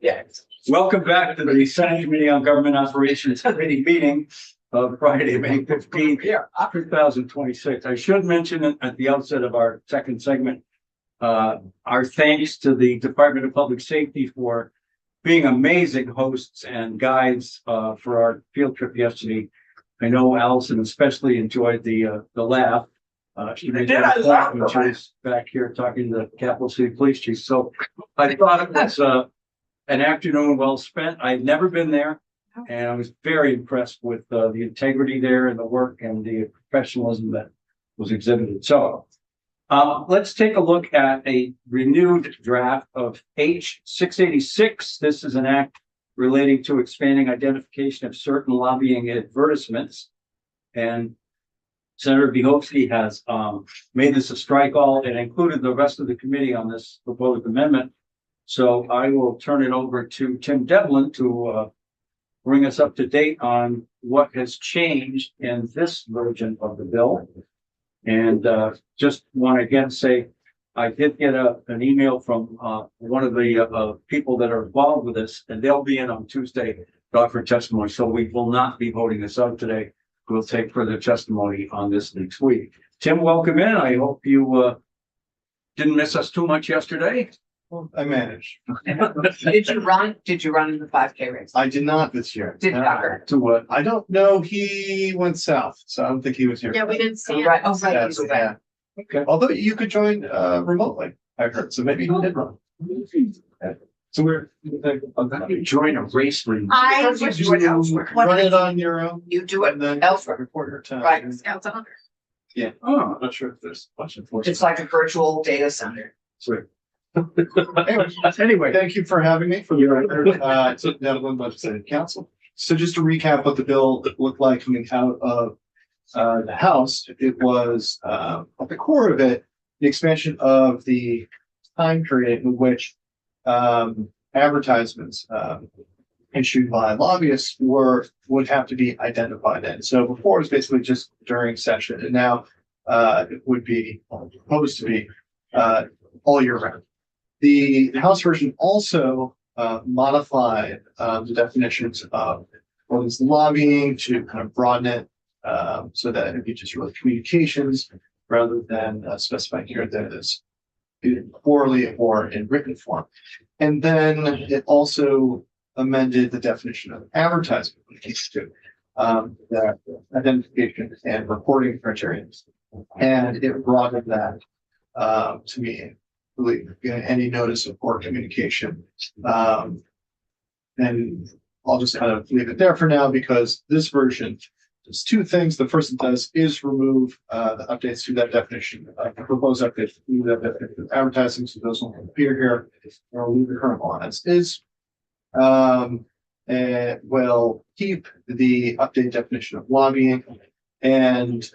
Yes. Welcome back to the Senate Committee on Government Operations Committee meeting of Friday, May 15th, 2026. I should mention at the outset of our second segment, our thanks to the Department of Public Safety for being amazing hosts and guides for our field trip yesterday. I know Allison especially enjoyed the laugh. She made that laugh when she was back here talking to the Capital City Police Chief. So I thought it was an afternoon well spent. I've never been there, and I was very impressed with the integrity there and the work and the professionalism that was exhibited. So let's take a look at a renewed draft of H-686. This is an act relating to expanding identification of certain lobbying advertisements. And Senator Vyhovsky has made this a strike all and included the rest of the committee on this proposed amendment. So I will turn it over to Tim Devlin to bring us up to date on what has changed in this version of the bill. And just want to again say, I did get an email from one of the people that are involved with this, and they'll be in on Tuesday to offer testimony. So we will not be voting this out today. We'll take further testimony on this next week. Tim, welcome in. I hope you didn't miss us too much yesterday. Well, I managed. Did you run in the 5K race? I did not this year. Did Tucker? To what? I don't know. He went south, so I don't think he was here. Yeah, we didn't see Oh, it. right. Oh, right. Yeah, you so, were right. yeah. Okay. Although you could join remotely, I heard. So maybe he did run. So we're Join a race ring. Because you do it elsewhere. run it on your own. You do it And then elsewhere. report your time. Right. Scouts on. Oh, I'm not sure if there's much enforcement. It's like a virtual data center. sweet. Anyway, Anyway, thank you for having me for the record. Tim Devlin, Legislative Council. So just to recap what the bill looked like coming out of the House, it was at the core of it, the expansion of the time period in which advertisements issued by lobbyists would have to be identified in. So before it was basically just during session, and now it would be proposed to be all year round. The House version also modified the definitions of what is lobbying to kind of broaden it so that it be just really communications rather than specifying here that it's orally or in written form. And then it also amended the definition of advertising when it comes to the identification and reporting criteria. And it broadened that to mean really any notice of poor communication. And I'll just kind of leave it there for now because this version does two things. The first it does is remove the updates to that definition, the proposed updates to that definition of advertising, so those won't appear here. Or leave the current one as is. And we'll keep the update definition of lobbying, and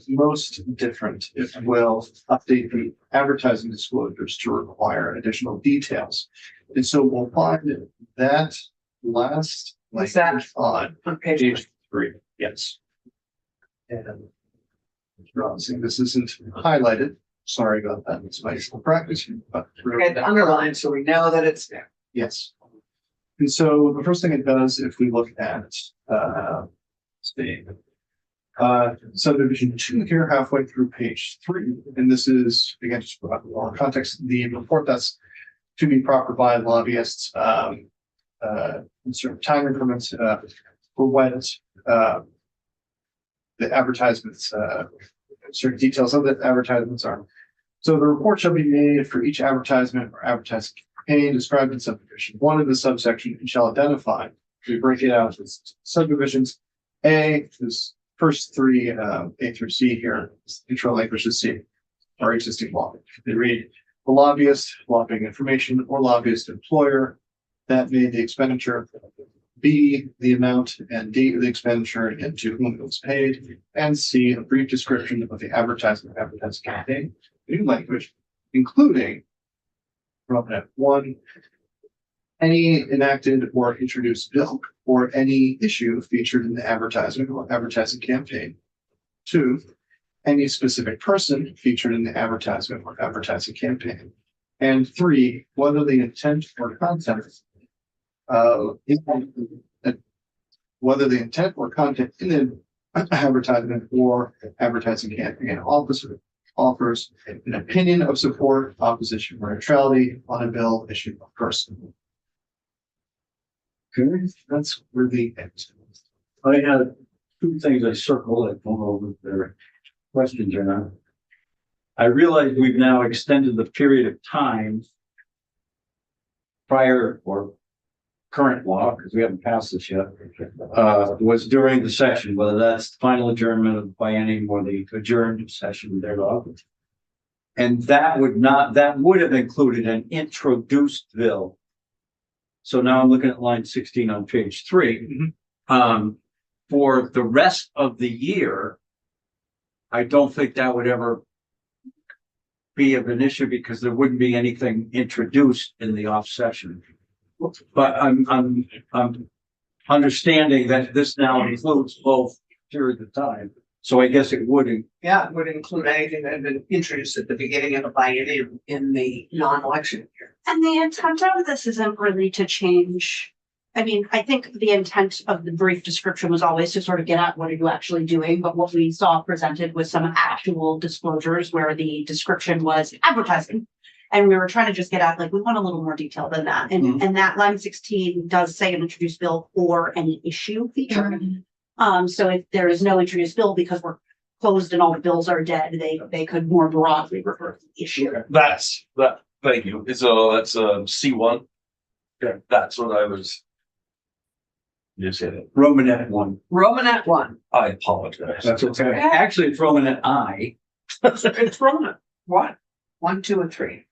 most different, it will update the advertising disclosures to require additional details. And so we'll find that last What's that? on page 3. Yes. And see, this isn't highlighted. Sorry about that. It's my usual practice. But Okay, the underline, so we know that it's there. yes. And so the first thing it does, if we look at subdivision 2 here, halfway through page 3, and this is again just for context, the report that's to be proper by lobbyists, in certain time increments for when the advertisements, certain details of the advertisements are. So the report shall be made for each advertisement or advertising campaign described in subdivision 1 of the subsection and shall identify. We break it out as subdivisions. A, this first 3, A through C here, control language is C, our existing law. They read the lobbyist, lobbying information, or lobbyist employer that made the expenditure. B, the amount and date of the expenditure and to whom it was paid. And C, a brief description of the advertising campaign, new language, including 1, any enacted or introduced bill or any issue featured in the advertisement or advertising campaign. 2, any specific person featured in the advertisement or advertising campaign. And three, whether the intent or content whether the intent or content in an advertisement or advertising campaign offers an opinion of support, opposition, or neutrality on a bill, issue, or person. Okay. That's where the end. I had two things I circled. I don't know if they're questions or not. I realize we've now extended the period of time prior or current law, because we haven't passed this yet, was during the session, whether that's the final adjournment of the biennium or the adjourned session thereof. And that would have included an introduced bill. So now I'm looking at line 16 on page 3. For the rest of the year, I don't think that would ever be of an issue because there wouldn't be anything introduced in the off session. But I'm understanding that this now includes both periods of time. So I guess it would. Yeah, it would include anything that had been introduced at the beginning of the biennium in the non-election year. And the intent of this isn't really to change. I mean, I think the intent of the brief description was always to sort of get at what are you actually doing, but what we saw presented was some actual disclosures where the description was advertising. And we were trying to just get at, like, we want a little more detail than that. And that line 16 does say an introduced bill or any issue feature. So if there is no introduced bill because we're closed and all the bills are dead, they could more broadly refer to the issue. Thank you. That's C1. Okay. That's what I was. You said it. Romanet 1. Romanet 1. I apologize. That's okay. Actually, it's Romanet I. It's Romanet 1, 1, 2, and 3.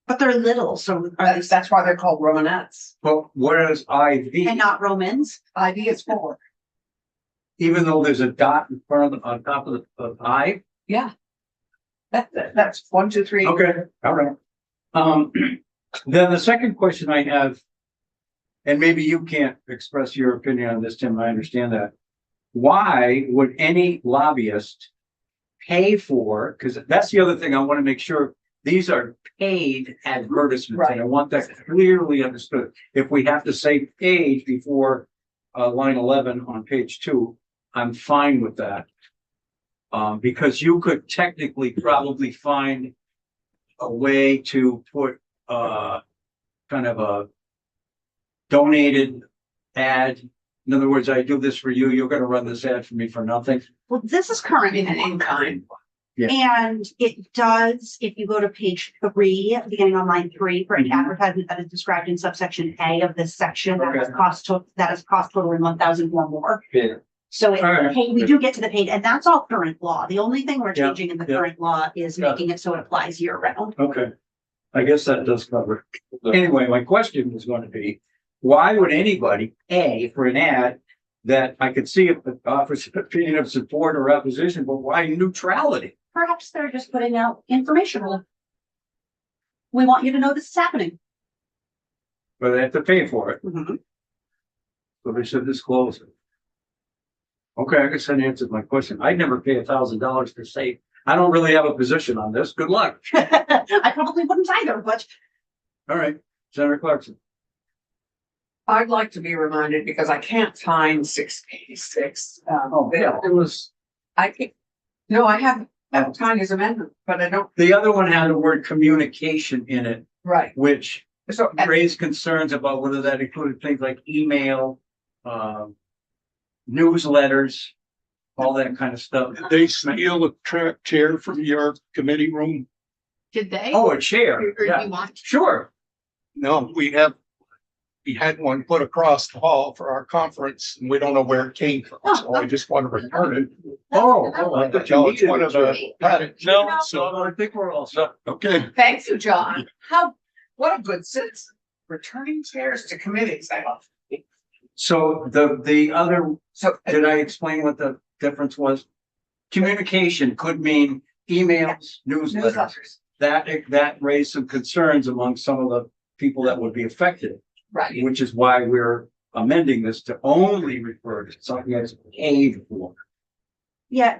But they're little, so are they That's why they're called Romanets. But whereas IV, and not Romans? IV is 4. even though there's a dot in front of on top of the I. Yeah. That's 1, 2, 3. Okay, all right. Then the second question I have, and maybe you can't express your opinion on this, Tim, I understand that. Why would any lobbyist pay for, because that's the other thing I want to make sure, these are paid advertisements. And I want that clearly understood. If we have to say paid before line 11 on page 2, I'm fine with that. Because you could technically probably find a way to put kind of a donated ad. In other words, I do this for you, you're going to run this ad for me for nothing. Well, this is current In an in-kind. and it does, if you go to page 3, beginning on line 3, for an advertisement that is described in subsection A of this section, that is cost totaling 1,000 or more. Yeah. So it, All right. we do get to the paid, and that's all current law. The only thing we're Yeah, changing in the yeah. current law is Yeah. making it so it applies year round. Okay. I guess that does cover it. Anyway, my question was going to be, why would anybody pay for an ad that I could see if it offers an opinion of support or opposition, but why neutrality? Perhaps they're just putting out information. We want you to know this is happening. But they have to pay for it, Mhm. so they should disclose it. Okay, I guess that answered my question. I'd never pay $1,000 to say, I don't really have a position on this. Good luck. I probably wouldn't either, but All right, Senator Clarkson. I'd like to be reminded because I can't find 686. Bill. It was, I think, no, I have Tanya's amendment, but I don't. the other one had the word communication in it, Right. which So raised concerns about whether that included things like email, newsletters, all that kind of stuff. Did they steal a chair from your committee room? did they? Oh, a chair. Or do Yeah, you want? sure. No, we had one put across the hall for our conference and we don't know where it came from. So I just want to return it. Oh, I thought you No, it's needed one a of the. chair. No, So so, I think we're all set. okay. thank you, John. What a good citizen. Returning chairs to committees. I love. So the other, So did I explain what the difference was? Communication could mean emails, newsletters. newsletters, That raised some concerns among some of the people that would be affected, right? which is why we're amending this to only refer to something that's paid for. Yeah,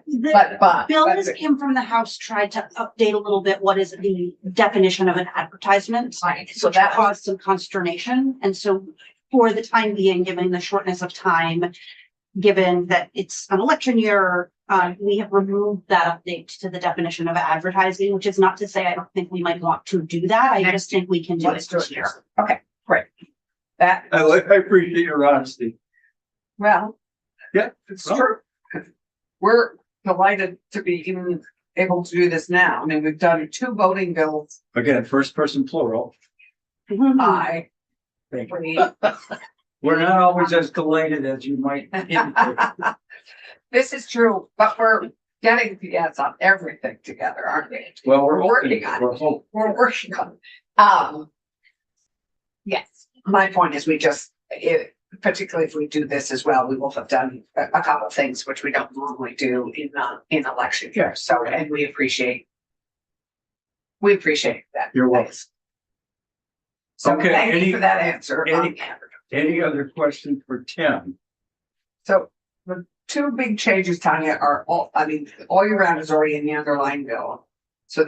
but. bill that came from the House tried to update a little bit what is the definition of an advertisement. Right, so Which that was, caused some consternation, and so for the time being, given the shortness of time, given that it's an election year, we have removed that update to the definition of advertising, which is not to say I don't think we might want to do that. I just think we can do let's it do this it year. here. Okay, great. That, I appreciate your honesty. well, Yeah. it's true. We're delighted to be even able to do this now. I mean, we've done 2 voting bills. Again, first person plural. I, Thank you. we, We're not always as delighted as you might indicate. this is true, but we're getting the yes on everything together, aren't we? Well, we're working hoping, on we're it. hoping. We're working on it. Yes, my point is we just, particularly if we do this as well, we will have done a couple things which we don't normally do in election years. So, and we appreciate that. You're welcome. Thanks. So Okay, thank any- you for that answer. Any other questions for Tim? So the 2 big changes, Tanya, are all year round is already in the underlying bill. So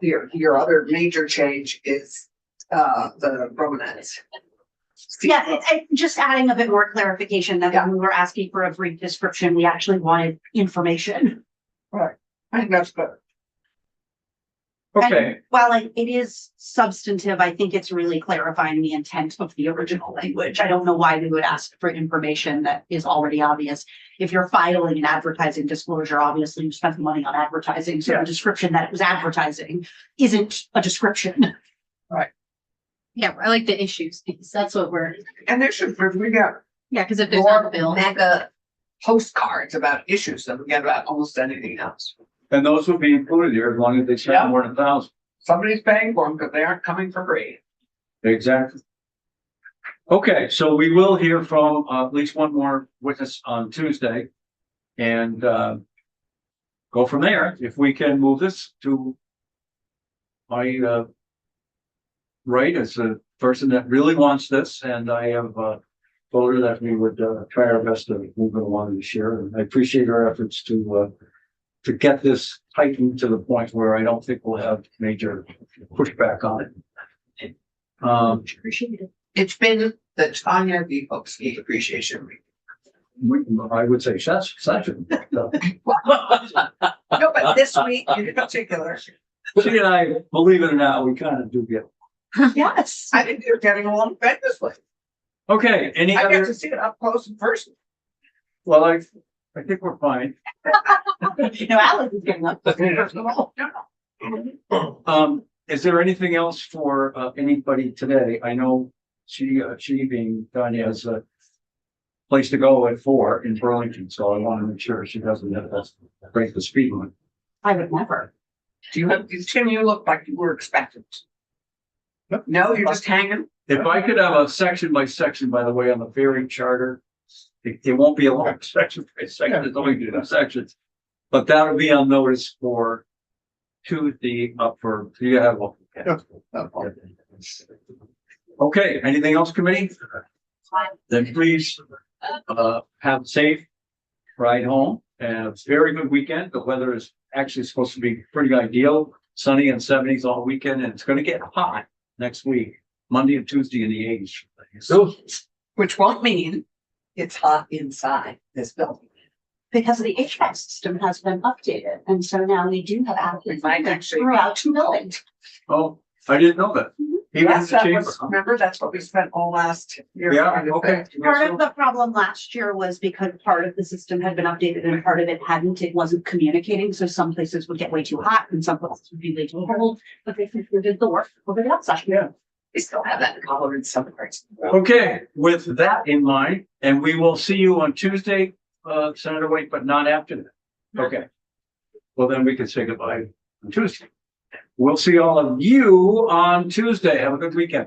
your other major change is the Romanettes. Yeah, just adding a bit more clarification that Yeah. when we were asking for a brief description, we actually wanted information. I think that's good. Okay, And while it is substantive, I think it's really clarifying the intent of the original language. I don't know why we would ask for information that is already obvious. If you're filing an advertising disclosure, obviously you spent the money on advertising, so Yeah. the description that it was advertising isn't a description. Yeah, I like the issues piece. That's what we're, And there should, we got yeah, because if there's not a more bill, mega postcards about issues than we get about almost anything else. and those would be included here as long as they Yeah. spend more than 1,000. Somebody's paying for them because they aren't coming for free. Exactly. Okay, so we will hear from at least one more witness on Tuesday. And go from there. If we can move this to my right as a person that really wants this, and I have told her that we would try our best to move it along this year. And I appreciate her efforts to get this tightened to the point where I don't think we'll have major pushback on it. Appreciate it. It's been the Tanya Vivokski Appreciation Week. I would say session. No, but this week in particular, She and I, believe it or not, we kind of do get. Yes. I think you're getting along tremendously. Okay, any I get other, to see it up close and personal. well, I think we're fine. No, Alex is getting up. Is there anything else for anybody today? I know she being Tanya has a place to go at 4 in Burlington, so I want to make sure she doesn't have to break the speed limit. I would never. Do you have, Tim, you look like you were expected. No, you're just hanging? If I could have a section by section, by the way, on the ferry charter, it won't be a long section by section, it's only 2 sections. But that would be on notice for Tuesday up for, you have one. Okay, anything else, committee? Then please, have a safe ride home and a very good weekend. The weather is actually supposed to be pretty ideal, sunny and 70s all weekend, and it's gonna get hot next week, Monday and Tuesday in the 80s. So, Which won't mean it's hot inside this building. Because the HVAC system has been updated, and so now we do have adequate It might heating actually throughout be too the building. oh, I didn't know that. Even in Yes, the that chamber. was, remember, that's what we spent all last year. Yeah, trying to okay. fix. Part of the problem last year was because part of the system had been updated and part of it hadn't, it wasn't communicating, so some places would get way too hot and some places would be way too cold, but they concluded the work over the outside. Yeah. We still have that color in some parts. Okay, with that in mind, and we will see you on Tuesday, Senator Waite, but not after that. Okay. Well, then we can say goodbye on Tuesday. We'll see all of you on Tuesday. Have a good weekend.